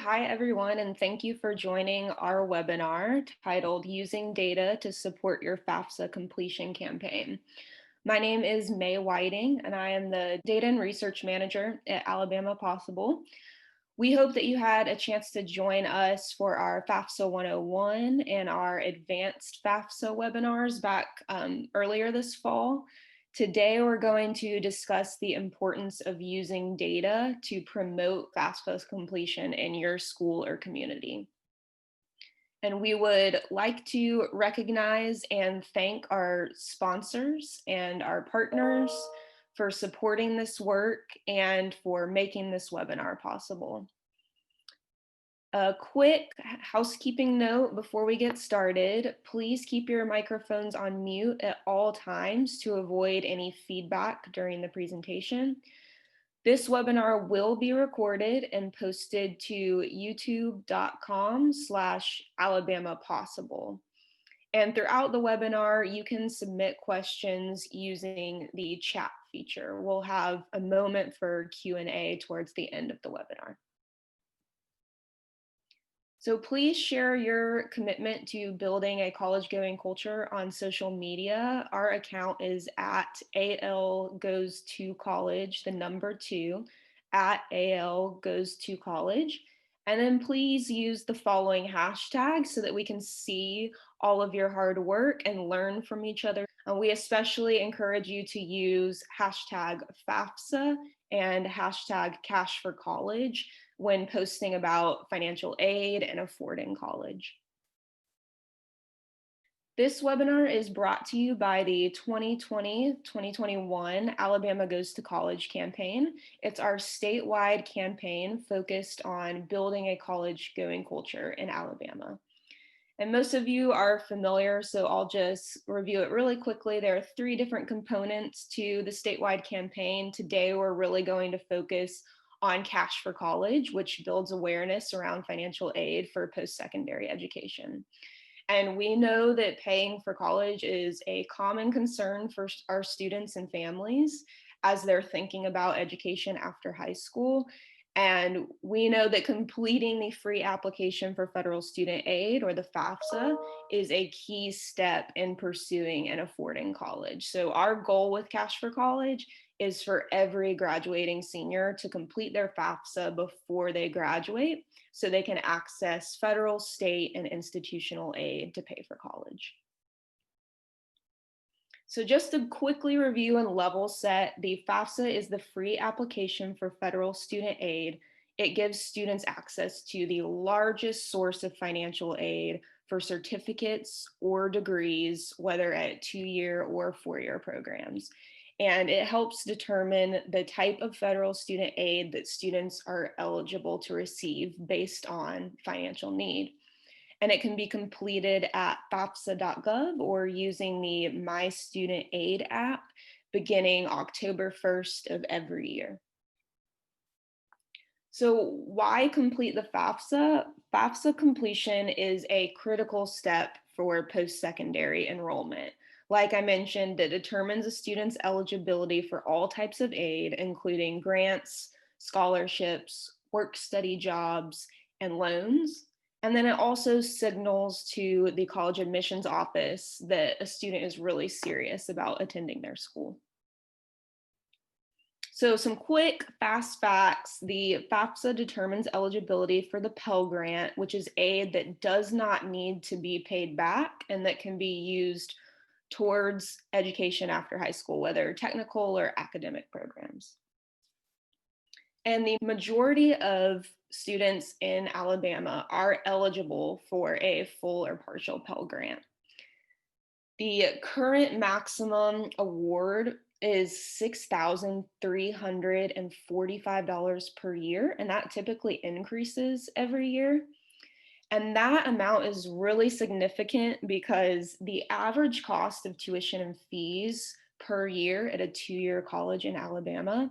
Hi everyone, and thank you for joining our webinar titled Using Data to Support Your FAFSA Completion Campaign. My name is May Whiting, and I am the Data and Research Manager at Alabama Possible. We hope that you had a chance to join us for our FAFSA 101 and our Advanced FAFSA webinars back earlier this fall. Today, we're going to discuss the importance of using data to promote FAFSA completion in your school or community. And we would like to recognize and thank our sponsors and our partners for supporting this work and for making this webinar possible. A quick housekeeping note before we get started, please keep your microphones on mute at all times to avoid any feedback during the presentation. This webinar will be recorded and posted to youtube.com/alabamapossible. And throughout the webinar, you can submit questions using the chat feature. We'll have a moment for Q&A towards the end of the webinar. So please share your commitment to building a college-going culture on social media. Our account is at ALGoes2College, the number 2, at ALGoes2College. And then please use the following hashtags so that we can see all of your hard work and learn from each other. We especially encourage you to use hashtag FAFSA and hashtag Cash for College when posting about financial aid and affording college. This webinar is brought to you by the 2020-2021 Alabama Goes to College campaign. It's our statewide campaign focused on building a college-going culture in Alabama. And most of you are familiar, so I'll just review it really quickly. There are 3 different components to the statewide campaign. Today, we're really going to focus on Cash for College, which builds awareness around financial aid for post-secondary education. And we know that paying for college is a common concern for our students and families as they're thinking about education after high school. And we know that completing the free application for federal student aid, or the FAFSA, is a key step in pursuing and affording college. So our goal with Cash for College is for every graduating senior to complete their FAFSA before they graduate so they can access federal, state, and institutional aid to pay for college. So just to quickly review and level set, the FAFSA is the free application for federal student aid. It gives students access to the largest source of financial aid for certificates or degrees, whether at 2-year or 4-year programs. And it helps determine the type of federal student aid that students are eligible to receive based on financial need. And it can be completed at FAFSA.gov or using the My Student Aid app beginning October 1st of every year. So why complete the FAFSA? FAFSA completion is a critical step for post-secondary enrollment. Like I mentioned, it determines a student's eligibility for all types of aid, including grants, scholarships, work-study jobs, and loans. And then it also signals to the college admissions office that a student is really serious about attending their school. So some quick, fast facts. The FAFSA determines eligibility for the Pell Grant, which is aid that does not need to be paid back and that can be used towards education after high school, whether technical or academic programs. And the majority of students in Alabama are eligible for a full or partial Pell Grant. The current maximum award is $6,345 per year, and that typically increases every year. And that amount is really significant because the average cost of tuition and fees per year at a 2-year college in Alabama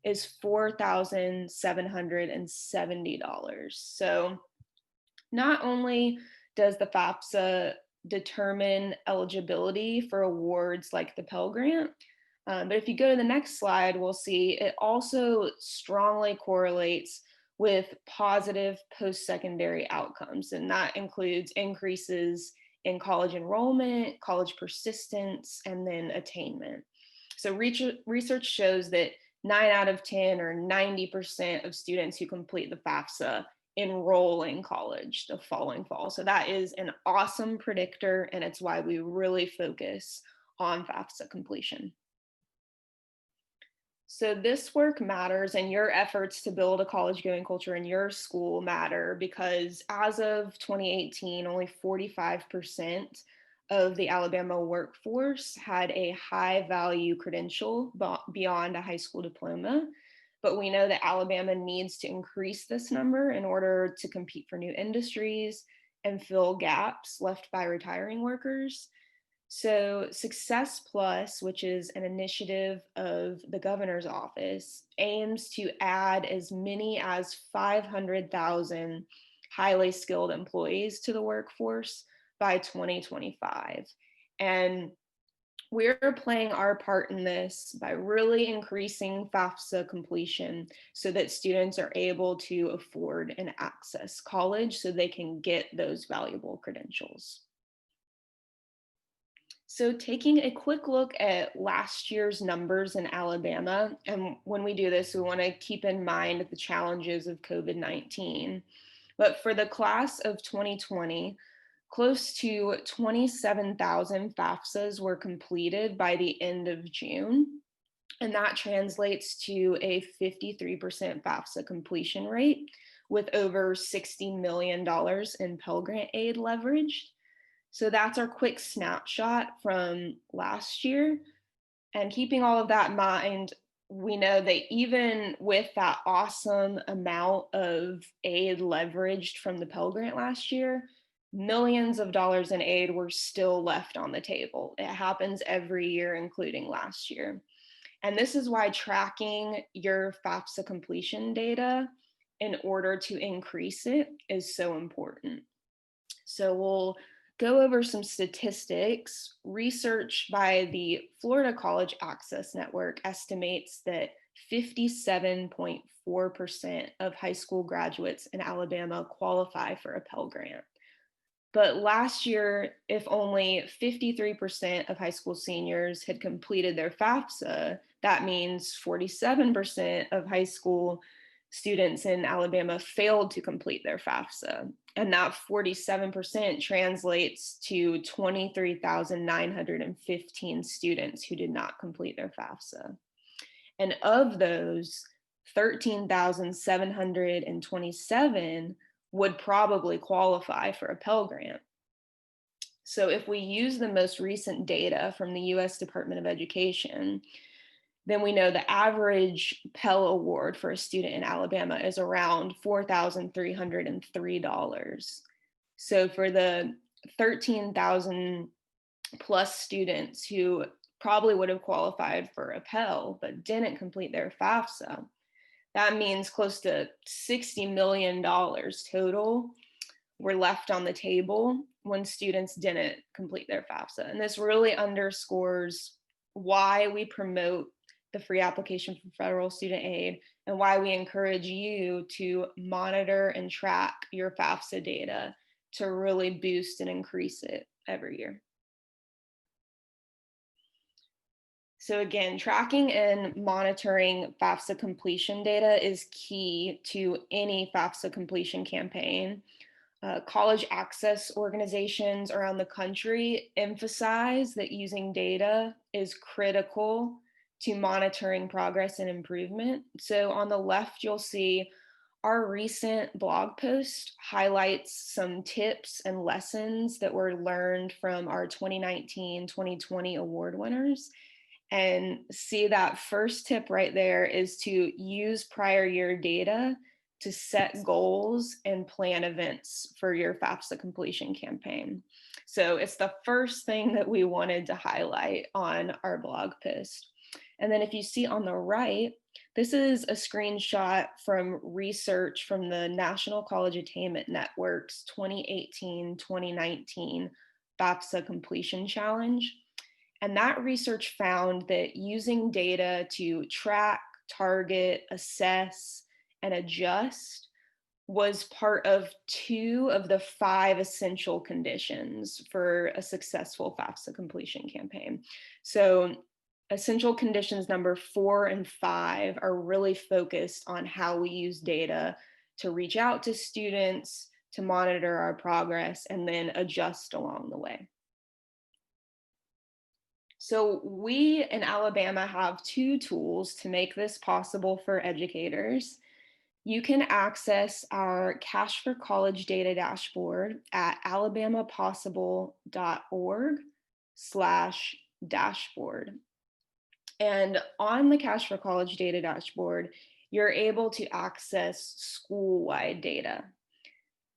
is $4,770. So not only does the FAFSA determine eligibility for awards like the Pell Grant, but if you go to the next slide, we'll see it also strongly correlates with positive post-secondary outcomes. And that includes increases in college enrollment, college persistence, and then attainment. So research shows that 9 out of 10 or 90% of students who complete the FAFSA enroll in college the following fall. So that is an awesome predictor, and it's why we really focus on FAFSA completion. So this work matters, and your efforts to build a college-going culture in your school matter, because as of 2018, only 45% of the Alabama workforce had a high-value credential beyond a high school diploma. But we know that Alabama needs to increase this number in order to compete for new industries and fill gaps left by retiring workers. So Success Plus, which is an initiative of the governor's office, aims to add as many as 500,000 highly skilled employees to the workforce by 2025. And we're playing our part in this by really increasing FAFSA completion so that students are able to afford and access college so they can get those valuable credentials. So taking a quick look at last year's numbers in Alabama, and when we do this, we want to keep in mind the challenges of COVID-19. But for the class of 2020, close to 27,000 FAFSAs were completed by the end of June, and that translates to a 53% FAFSA completion rate with over $60 million in Pell Grant aid leveraged. So that's our quick snapshot from last year. And keeping all of that in mind, we know that even with that awesome amount of aid leveraged from the Pell Grant last year, millions of dollars in aid were still left on the table. It happens every year, including last year. And this is why tracking your FAFSA completion data in order to increase it is so important. So we'll go over some statistics. Research by the Florida College Access Network estimates that 57.4% of high school graduates in Alabama qualify for a Pell Grant. But last year, if only 53% of high school seniors had completed their FAFSA, that means 47% of high school students in Alabama failed to complete their FAFSA. And that 47% translates to 23,915 students who did not complete their FAFSA. And of those, 13,727 would probably qualify for a Pell Grant. So if we use the most recent data from the US Department of Education, then we know the average Pell Award for a student in Alabama is around $4,303. So for the 13,000 plus students who probably would have qualified for a Pell but didn't complete their FAFSA, that means close to $60 million total were left on the table when students didn't complete their FAFSA. And this really underscores why we promote the free application for federal student aid and why we encourage you to monitor and track your FAFSA data to really boost and increase it every year. So again, tracking and monitoring FAFSA completion data is key to any FAFSA completion campaign. College access organizations around the country emphasize that using data is critical to monitoring progress and improvement. So on the left, you'll see our recent blog post highlights some tips and lessons that were learned from our 2019-2020 award winners. And see that first tip right there is to use prior year data to set goals and plan events for your FAFSA completion campaign. So it's the first thing that we wanted to highlight on our blog post. And then if you see on the right, this is a screenshot from research from the National College Attainment Network's 2018-2019 FAFSA Completion Challenge. And that research found that using data to track, target, assess, and adjust was part of 2 of the 5 essential conditions for a successful FAFSA completion campaign. So essential conditions number 4 and 5 are really focused on how we use data to reach out to students, to monitor our progress, and then adjust along the way. So we in Alabama have 2 tools to make this possible for educators. You can access our Cash for College data dashboard at alabamapossible.org/dashboard. And on the Cash for College data dashboard, you're able to access school-wide data.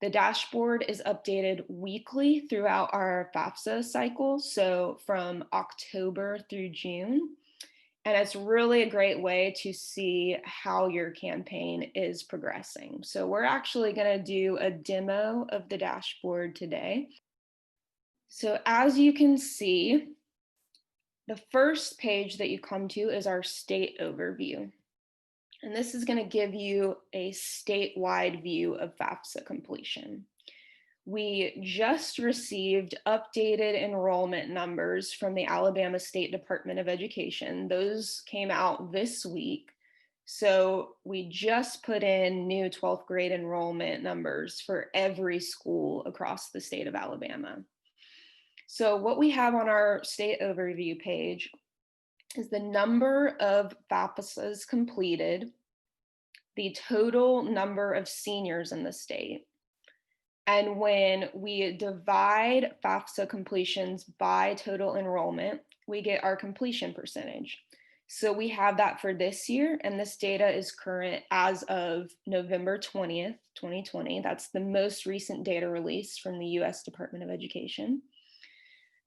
The dashboard is updated weekly throughout our FAFSA cycle, so from October through June. And it's really a great way to see how your campaign is progressing. So we're actually going to do a demo of the dashboard today. So as you can see, the first page that you come to is our state overview. And this is going to give you a statewide view of FAFSA completion. We just received updated enrollment numbers from the Alabama State Department of Education. Those came out this week. So we just put in new 12th grade enrollment numbers for every school across the state of Alabama. So what we have on our state overview page is the number of FAFSAs completed, the total number of seniors in the state. And when we divide FAFSA completions by total enrollment, we get our completion percentage. So we have that for this year, and this data is current as of November 20th, 2020. That's the most recent data release from the US Department of Education.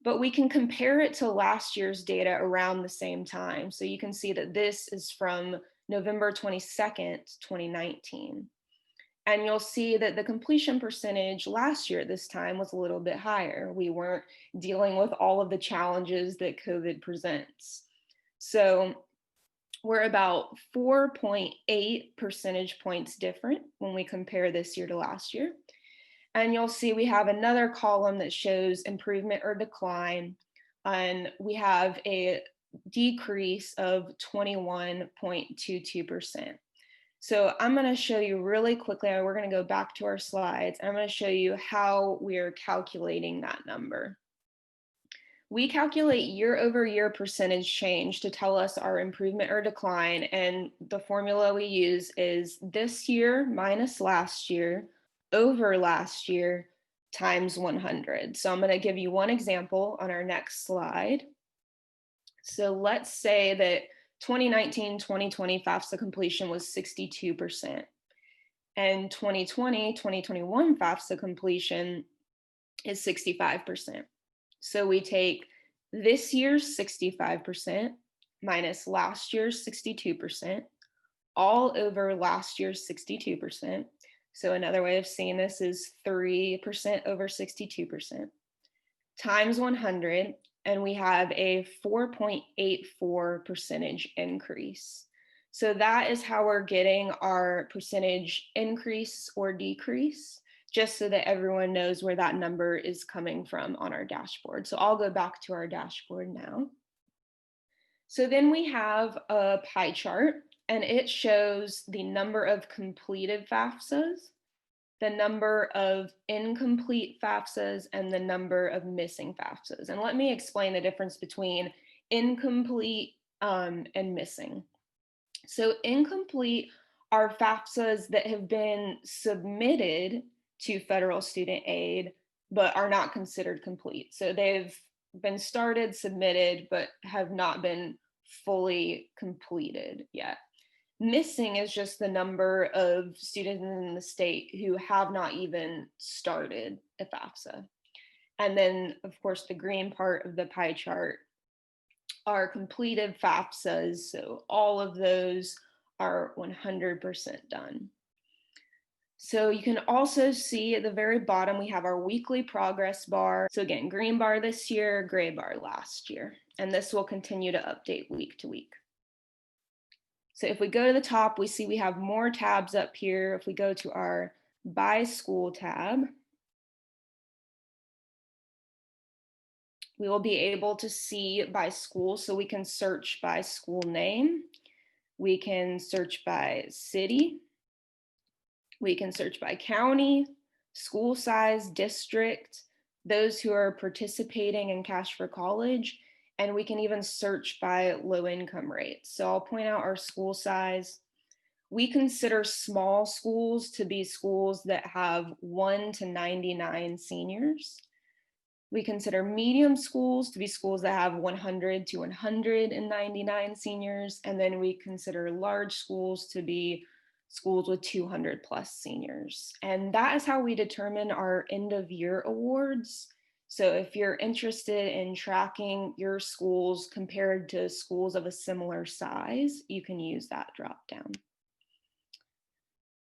But we can compare it to last year's data around the same time. So you can see that this is from November 22nd, 2019. And you'll see that the completion percentage last year at this time was a little bit higher. We weren't dealing with all of the challenges that COVID presents. So we're about 4.8 percentage points different when we compare this year to last year. And you'll see we have another column that shows improvement or decline, and we have a decrease of 21.22%. So I'm going to show you really quickly, we're going to go back to our slides. I'm going to show you how we are calculating that number. We calculate year over year percentage change to tell us our improvement or decline. And the formula we use is this year minus last year over last year times 100. So I'm going to give you one example on our next slide. So let's say that 2019-2020 FAFSA completion was 62%. And 2020-2021 FAFSA completion is 65%. So we take this year's 65% minus last year's 62%, all over last year's 62%. So another way of seeing this is 3% over 62%, times 100, and we have a 4.84 percentage increase. So that is how we're getting our percentage increase or decrease, just so that everyone knows where that number is coming from on our dashboard. So I'll go back to our dashboard now. So then we have a pie chart, and it shows the number of completed FAFSAs, the number of incomplete FAFSAs, and the number of missing FAFSAs. And let me explain the difference between incomplete and missing. So incomplete are FAFSAs that have been submitted to federal student aid, but are not considered complete. So they've been started, submitted, but have not been fully completed yet. Missing is just the number of students in the state who have not even started a FAFSA. And then, of course, the green part of the pie chart are completed FAFSAs. So all of those are 100% done. So you can also see at the very bottom, we have our weekly progress bar. So again, green bar this year, gray bar last year. And this will continue to update week to week. So if we go to the top, we see we have more tabs up here. If we go to our By School tab, we will be able to see by school. So we can search by school name. We can search by city. We can search by county, school size, district, those who are participating in Cash for College, and we can even search by low income rates. So I'll point out our school size. We consider small schools to be schools that have 1 to 99 seniors. We consider medium schools to be schools that have 100 to 199 seniors. And then we consider large schools to be schools with 200 plus seniors. And that is how we determine our end of year awards. So if you're interested in tracking your schools compared to schools of a similar size, you can use that drop down.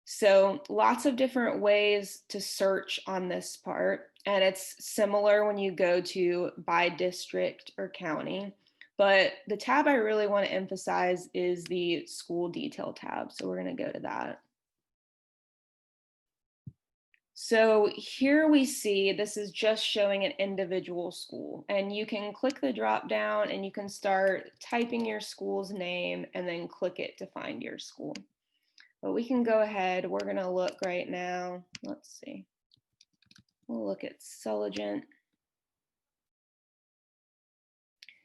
So lots of different ways to search on this part. And it's similar when you go to by district or county. But the tab I really want to emphasize is the school detail tab. So we're going to go to that. So here we see this is just showing an individual school, and you can click the drop down and you can start typing your school's name and then click it to find your school. But we can go ahead. We're going to look right now. Let's see. We'll look at Sulligent.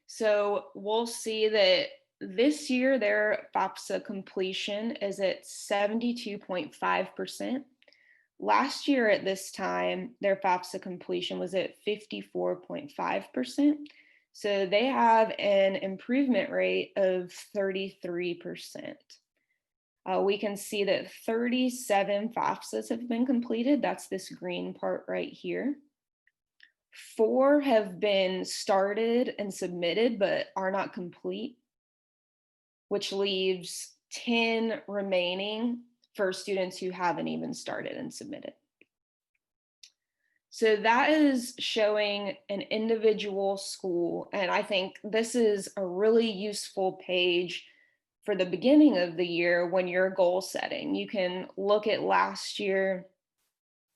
So we'll see that this year their FAFSA completion is at 72.5%. Last year at this time, their FAFSA completion was at 54.5%. So they have an improvement rate of 33%. We can see that 37 FAFSAs have been completed. That's this green part right here. 4 have been started and submitted, but are not complete, which leaves 10 remaining for students who haven't even started and submitted. So that is showing an individual school. And I think this is a really useful page for the beginning of the year when you're goal setting. You can look at last year,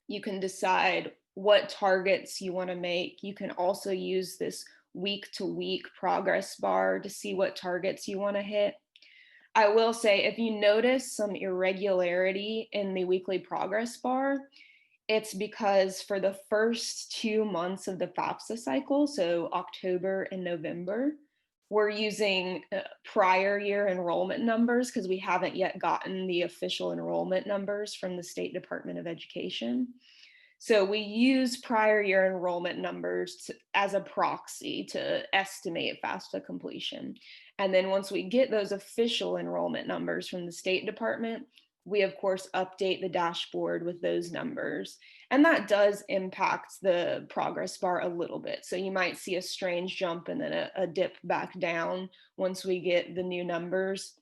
you can decide what targets you want to make. You can also use this week to week progress bar to see what targets you want to hit. I will say, if you notice some irregularity in the weekly progress bar, it's because for the first 2 months of the FAFSA cycle, so October and November, we're using prior year enrollment numbers because we haven't yet gotten the official enrollment numbers from the State Department of Education. So we use prior year enrollment numbers as a proxy to estimate FAFSA completion. And then once we get those official enrollment numbers from the State Department, we of course update the dashboard with those numbers. And that does impact the progress bar a little bit. So you might see a strange jump and then a dip back down once we get the new numbers.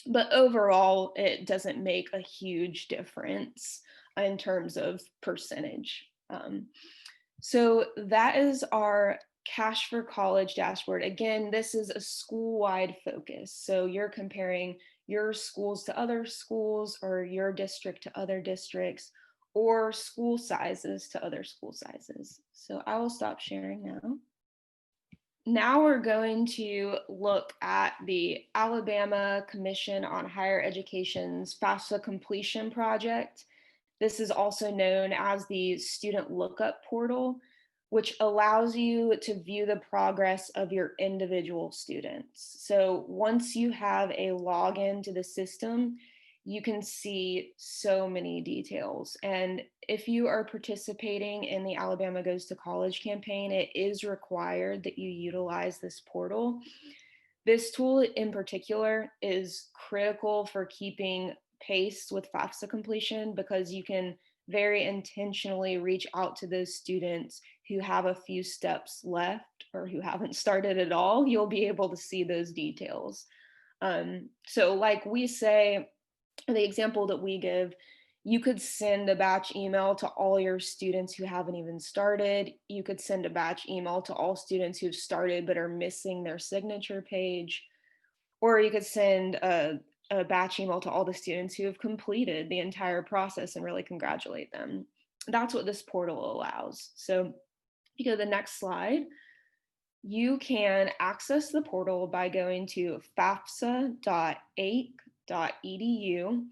But overall, it doesn't make a huge difference in terms of percentage. So that is our Cash for College dashboard. Again, this is a school-wide focus. So you're comparing your schools to other schools, or your district to other districts, or school sizes to other school sizes. So I will stop sharing now. Now we're going to look at the Alabama Commission on Higher Education's FAFSA completion project. This is also known as the Student Lookup Portal, which allows you to view the progress of your individual students. So once you have a login to the system, you can see so many details. And if you are participating in the Alabama Goes to College campaign, it is required that you utilize this portal. This tool in particular is critical for keeping pace with FAFSA completion, because you can very intentionally reach out to those students who have a few steps left or who haven't started at all. You'll be able to see those details. So like we say, the example that we give, you could send a batch email to all your students who haven't even started. You could send a batch email to all students who've started but are missing their signature page. Or you could send a a batch email to all the students who have completed the entire process and really congratulate them. That's what this portal allows. So if you go to the next slide, you can access the portal by going to fafsa.ake.edu,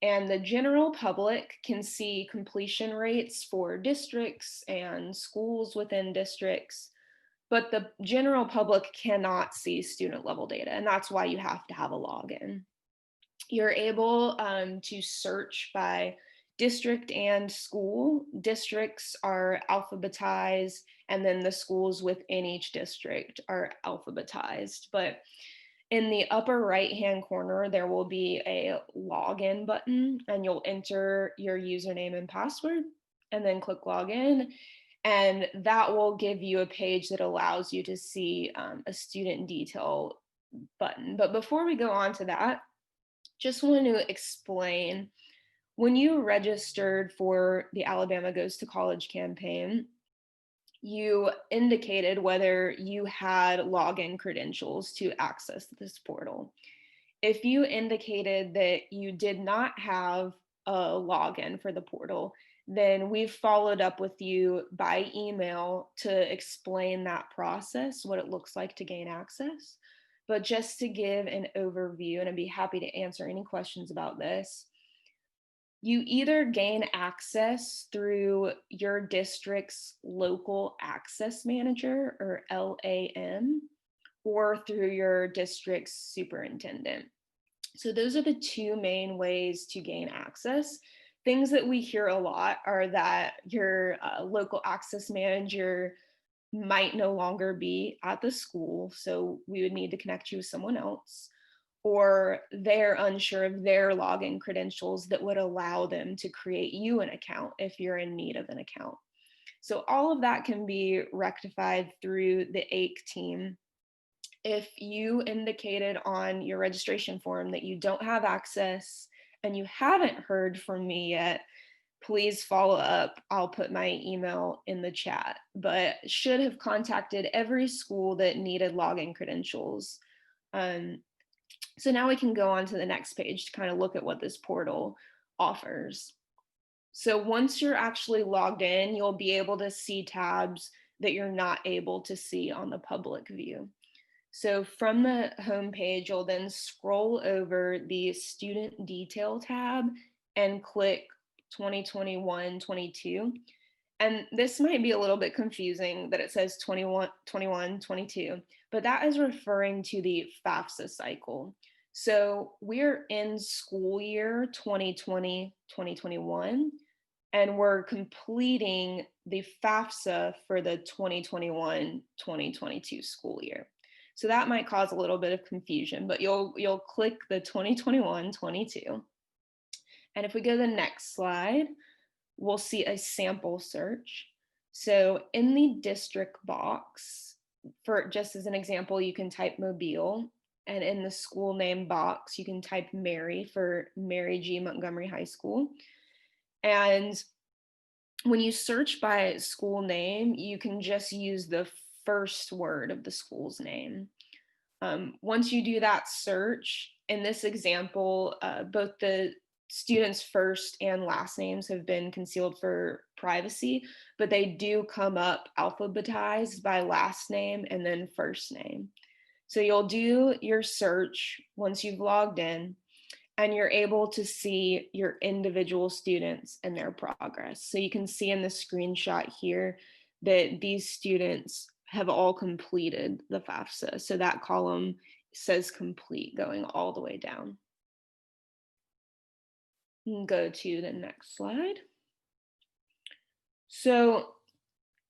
and the general public can see completion rates for districts and schools within districts, but the general public cannot see student level data, and that's why you have to have a login. You're able to search by district and school. Districts are alphabetized, and then the schools within each district are alphabetized. But in the upper right-hand corner, there will be a login button, and you'll enter your username and password, and then click login. And that will give you a page that allows you to see a student detail button. But before we go on to that, just want to explain, when you registered for the Alabama Goes to College campaign, you indicated whether you had login credentials to access this portal. If you indicated that you did not have a login for the portal, then we've followed up with you by email to explain that process, what it looks like to gain access. But just to give an overview, and I'd be happy to answer any questions about this, you either gain access through your district's local access manager, or LAM, or through your district's superintendent. So those are the two main ways to gain access. Things that we hear a lot are that your local access manager might no longer be at the school, so we would need to connect you with someone else, or they're unsure of their login credentials that would allow them to create you an account if you're in need of an account. So all of that can be rectified through the AIC team. If you indicated on your registration form that you don't have access and you haven't heard from me yet, please follow up. I'll put my email in the chat, but should have contacted every school that needed login credentials. So now we can go on to the next page to kind of look at what this portal offers. So once you're actually logged in, you'll be able to see tabs that you're not able to see on the public view. So from the home page, you'll then scroll over the student detail tab and click 2021-22. And this might be a little bit confusing that it says 21-22, but that is referring to the FAFSA cycle. So we're in school year 2020-2021, and we're completing the FAFSA for the 2021-2022 school year. So that might cause a little bit of confusion, but you'll click the 2021-22. And if we go to the next slide, we'll see a sample search. So in the district box, for just as an example, you can type Mobile, and in the school name box, you can type Mary for Mary G. Montgomery High School. And when you search by school name, you can just use the first word of the school's name. Once you do that search, in this example, both the students' first and last names have been concealed for privacy, but they do come up alphabetized by last name and then first name. So you'll do your search once you've logged in, and you're able to see your individual students and their progress. So you can see in the screenshot here that these students have all completed the FAFSA. So that column says complete going all the way down. Go to the next slide. So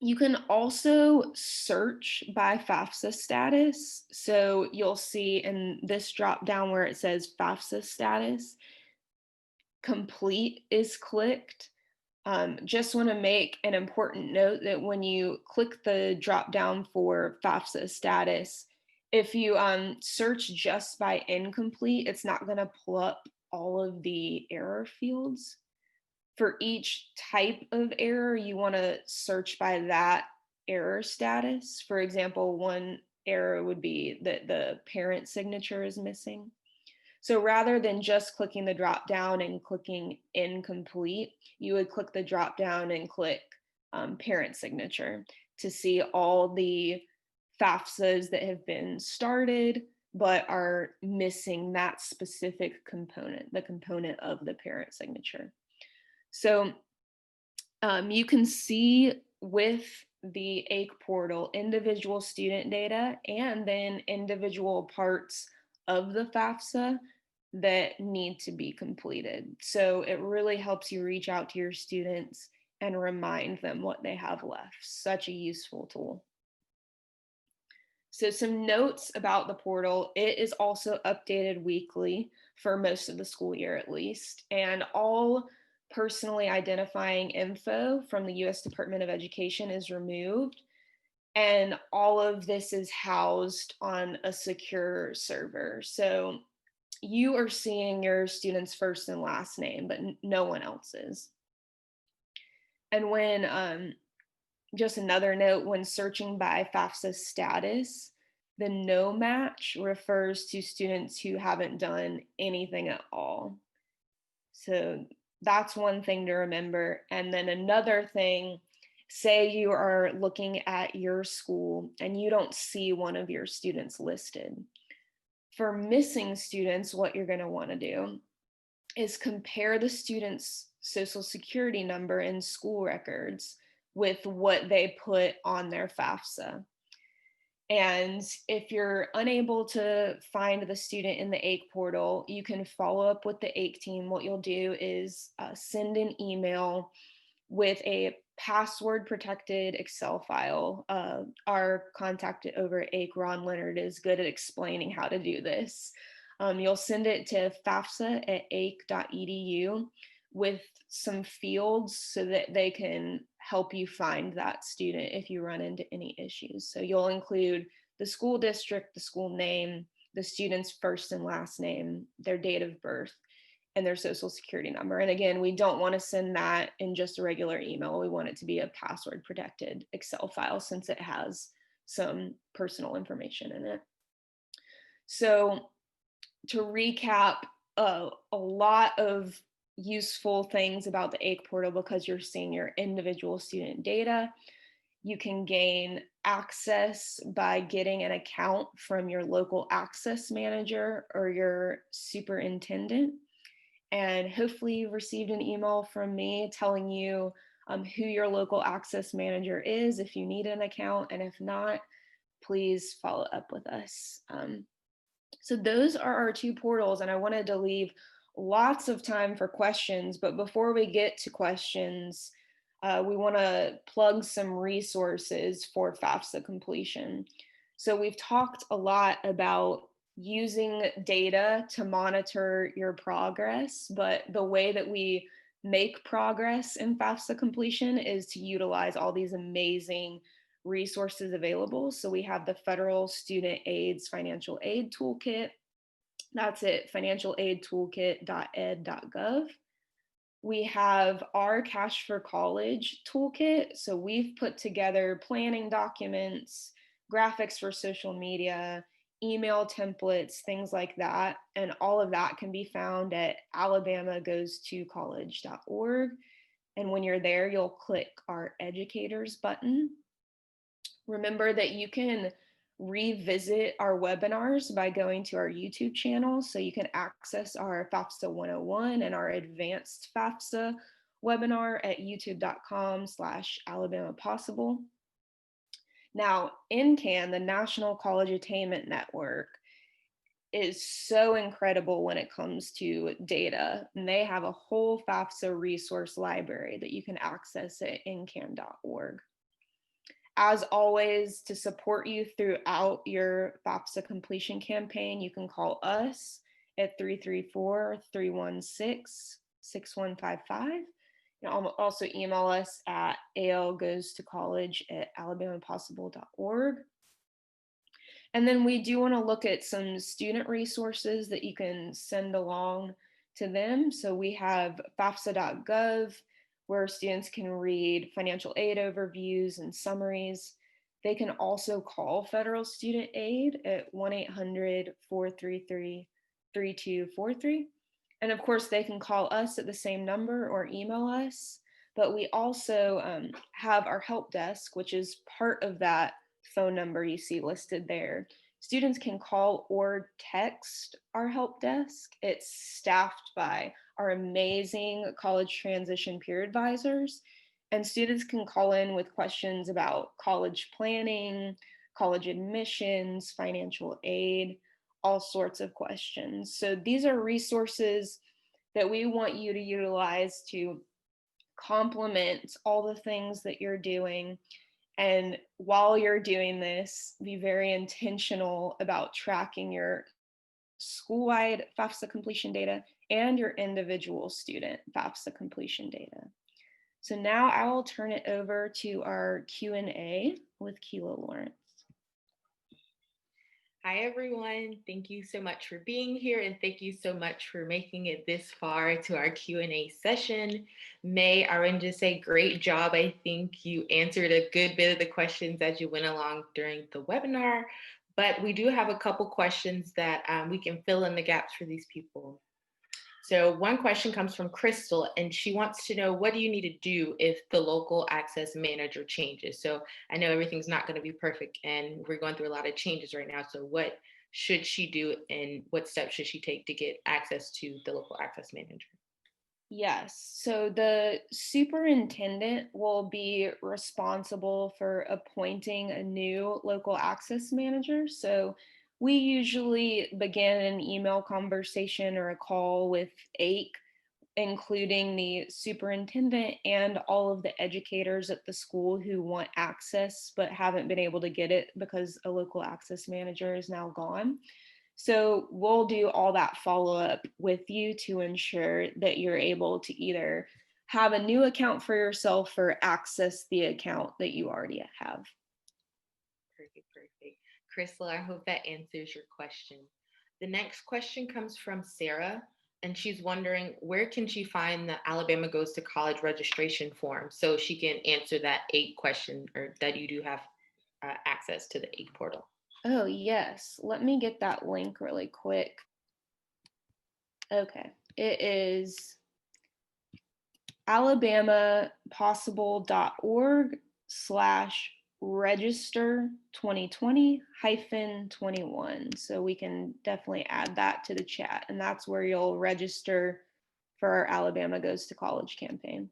you can also search by FAFSA status. So you'll see in this drop down where it says FAFSA status, complete is clicked. Just want to make an important note that when you click the drop down for FAFSA status, if you search just by incomplete, it's not going to pull up all of the error fields. For each type of error, you want to search by that error status. For example, one error would be that the parent signature is missing. So rather than just clicking the drop down and clicking incomplete, you would click the drop down and click parent signature to see all the FAFSAs that have been started but are missing that specific component, the component of the parent signature. So you can see with the AIC portal individual student data and then individual parts of the FAFSA that need to be completed. So it really helps you reach out to your students and remind them what they have left. Such a useful tool. So some notes about the portal: it is also updated weekly for most of the school year at least, and all personally identifying info from the US Department of Education is removed, and all of this is housed on a secure server. So you are seeing your student's first and last name, but no one else's. And when just another note, when searching by FAFSA status, the no match refers to students who haven't done anything at all. So that's one thing to remember. And then another thing, say you are looking at your school and you don't see one of your students listed. For missing students, what you're going to want to do is compare the student's social security number in school records with what they put on their FAFSA. And if you're unable to find the student in the AIC portal, you can follow up with the AIC team. What you'll do is send an email with a password protected Excel file. Our contact over at AIC, Ron Leonard, is good at explaining how to do this. You'll send it to fafsa@aic.edu with some fields so that they can help you find that student if you run into any issues. So you'll include the school district, the school name, the student's first and last name, their date of birth, and their social security number. And again, we don't want to send that in just a regular email. We want it to be a password protected Excel file since it has some personal information in it. So to recap, a lot of useful things about the AIC portal because you're seeing your individual student data. You can gain access by getting an account from your local access manager or your superintendent. And hopefully you received an email from me telling you who your local access manager is if you need an account. And if not, please follow up with us. So those are our two portals, and I wanted to leave lots of time for questions. But before we get to questions, we want to plug some resources for FAFSA completion. So we've talked a lot about using data to monitor your progress, but the way that we make progress in FAFSA completion is to utilize all these amazing resources available. So we have the Federal Student Aid's Financial Aid Toolkit. That's at financialaidtoolkit.ed.gov. We have our Cash for College toolkit. So we've put together planning documents, graphics for social media, email templates, things like that. And all of that can be found at alabamagoestocollege.org. And when you're there, you'll click our educators button. Remember that you can revisit our webinars by going to our YouTube channel. So you can access our FAFSA 101 and our advanced FAFSA webinar at youtube.com/Alabama Possible. Now, NCAN, the National College Attainment Network, is so incredible when it comes to data. And they have a whole FAFSA resource library that you can access at ncan.org. As always, to support you throughout your FAFSA completion campaign, you can call us at 334-316-6155. You can also email us at algoestocollege@alabamapossible.org. And then we do want to look at some student resources that you can send along to them. So we have FAFSA.gov, where students can read financial aid overviews and summaries. They can also call Federal Student Aid at 1-800-433 3243. And of course, they can call us at the same number or email us. But we also have our help desk, which is part of that phone number you see listed there. Students can call or text our help desk. It's staffed by our amazing college transition peer advisors. And students can call in with questions about college planning, college admissions, financial aid, all sorts of questions. So these are resources that we want you to utilize to complement all the things that you're doing. And while you're doing this, be very intentional about tracking your school-wide FAFSA completion data and your individual student FAFSA completion data. So now I will turn it over to our Q&A with Keela Lawrence. Hi, everyone. Thank you so much for being here, and thank you so much for making it this far to our Q&A session. May, I want to just say great job. I think you answered a good bit of the questions as you went along during the webinar, but we do have a couple questions that we can fill in the gaps for these people. So one question comes from Crystal, and she wants to know, what do you need to do if the local access manager changes? So I know everything's not going to be perfect, and we're going through a lot of changes right now. So what should she do, and what steps should she take to get access to the local access manager? Yes, so the superintendent will be responsible for appointing a new local access manager. So we usually begin an email conversation or a call with AIC, including the superintendent and all of the educators at the school who want access but haven't been able to get it because a local access manager is now gone. So we'll do all that follow-up with you to ensure that you're able to either have a new account for yourself or access the account that you already have. Perfect. Crystal, I hope that answers your question. The next question comes from Sarah, and she's wondering, where can she find the Alabama Goes to College registration form so she can answer that AIC question, or that you do have access to the AIC portal? Oh, yes. Let me get that link really quick. Okay. It is alabamapossible.org/register 2020-21. So we can definitely add that to the chat. And that's where you'll register for our Alabama Goes to College campaign.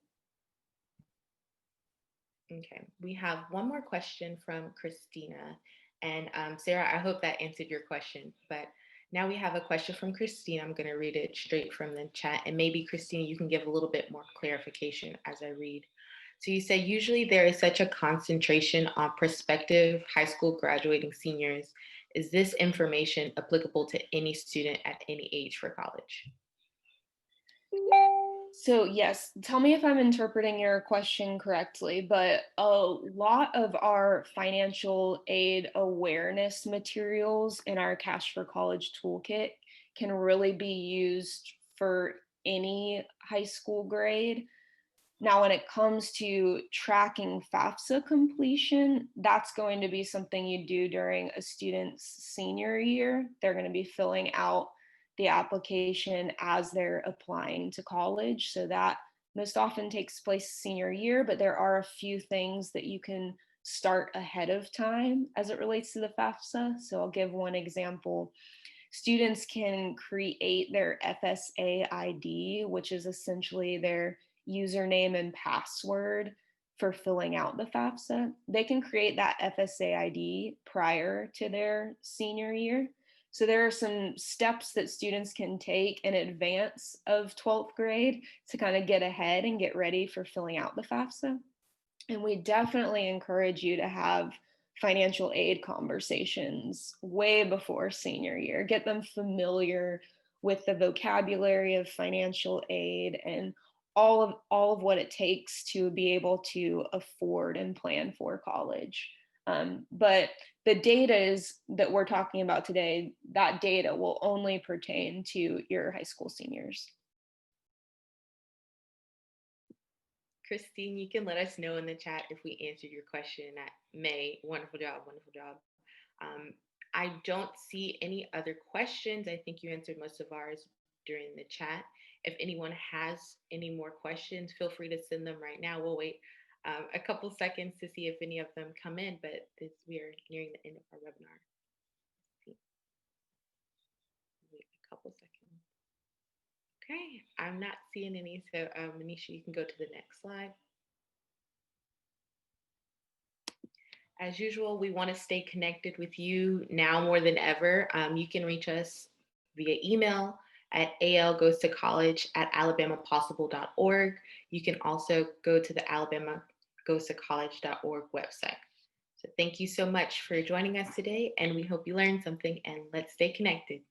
Okay, we have one more question from Christina. And Sarah, I hope that answered your question. But now we have a question from Christina. I'm going to read it straight from the chat. And maybe, Christina, you can give a little bit more clarification as I read. So you say, usually there is such a concentration on prospective high school graduating seniors. Is this information applicable to any student at any age for college? So yes, tell me if I'm interpreting your question correctly, but a lot of our financial aid awareness materials in our Cash for College toolkit can really be used for any high school grade. Now, when it comes to tracking FAFSA completion, that's going to be something you do during a student's senior year. They're going to be filling out the application as they're applying to college. So that most often takes place senior year, but there are a few things that you can start ahead of time as it relates to the FAFSA. So I'll give one example. Students can create their FSA ID, which is essentially their username and password for filling out the FAFSA. They can create that FSA ID prior to their senior year. So there are some steps that students can take in advance of 12th grade to kind of get ahead and get ready for filling out the FAFSA. And we definitely encourage you to have financial aid conversations way before senior year. Get them familiar with the vocabulary of financial aid and all of what it takes to be able to afford and plan for college. But the data is that we're talking about today, that data will only pertain to your high school seniors. Christine, you can let us know in the chat if we answered your question. At May, wonderful job. I don't see any other questions. I think you answered most of ours during the chat. If anyone has any more questions, feel free to send them right now. We'll wait a couple seconds to see if any of them come in, but we are nearing the end of our webinar. Wait a couple seconds. Okay, I'm not seeing any, so Manisha, you can go to the next slide. As usual, we want to stay connected with you now more than ever. You can reach us via email at algoestocollege@alabamapossible.org. You can also go to the alabamagoestocollege.org website. So thank you so much for joining us today, and we hope you learned something, and let's stay connected.